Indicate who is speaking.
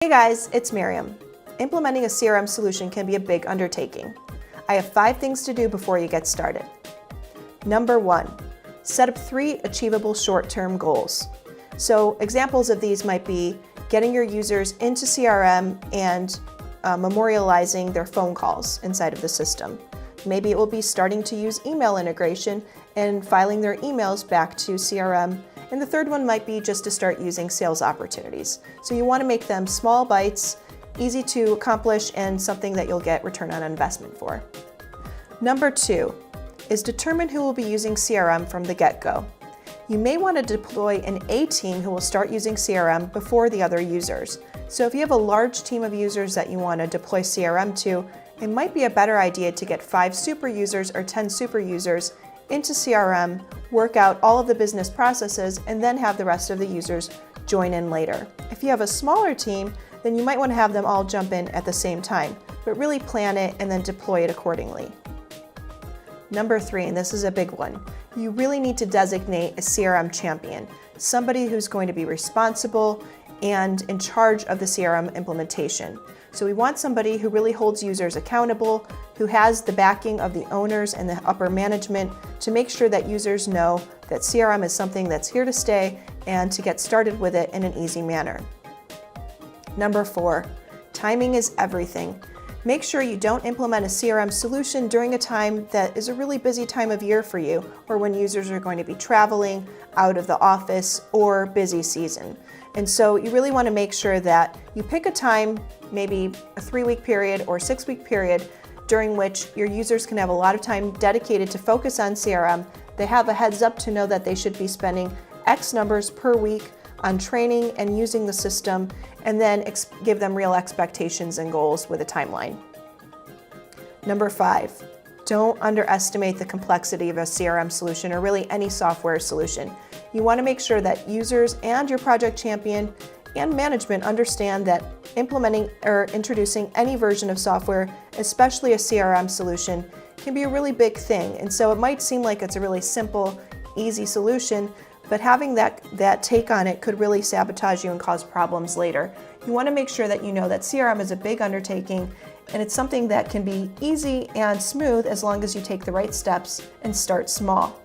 Speaker 1: Hey guys, it's Mariam. Implementing a CRM solution can be a big undertaking. I have 5 things to do before you get started. Number 1, set up 3 achievable short-term goals. So examples of these might be getting your users into CRM and memorializing their phone calls inside of the system. Maybe it will be starting to use email integration and filing their emails back to CRM. And the third one might be just to start using sales opportunities. So you want to make them small bites, easy to accomplish, and something that you'll get return on investment for. Number 2 is determine who will be using CRM from the get-go. You may want to deploy an A team who will start using CRM before the other users. So if you have a large team of users that you want to deploy CRM to, it might be a better idea to get 5 super users or 10 super users into CRM, work out all of the business processes, and then have the rest of the users join in later. If you have a smaller team, then you might want to have them all jump in at the same time, but really plan it and then deploy it accordingly. Number 3, and this is a big one, you really need to designate a CRM champion, somebody who's going to be responsible and in charge of the CRM implementation. So we want somebody who really holds users accountable, who has the backing of the owners and the upper management to make sure that users know that CRM is something that's here to stay and to get started with it in an easy manner. Number 4, timing is everything. Make sure you don't implement a CRM solution during a time that is a really busy time of year for you, or when users are going to be traveling, out of the office, or busy season. And so you really want to make sure that you pick a time, maybe a 3-week period or 6-week period, during which your users can have a lot of time dedicated to focus on CRM. They have a heads up to know that they should be spending X numbers per week on training and using the system, and then give them real expectations and goals with a timeline. Number 5, don't underestimate the complexity of a CRM solution or really any software solution. You want to make sure that users and your project champion and management understand that implementing or introducing any version of software, especially a CRM solution, can be a really big thing. And so it might seem like it's a really simple, easy solution, but having that take on it could really sabotage you and cause problems later. You want to make sure that you know that CRM is a big undertaking, and it's something that can be easy and smooth as long as you take the right steps and start small.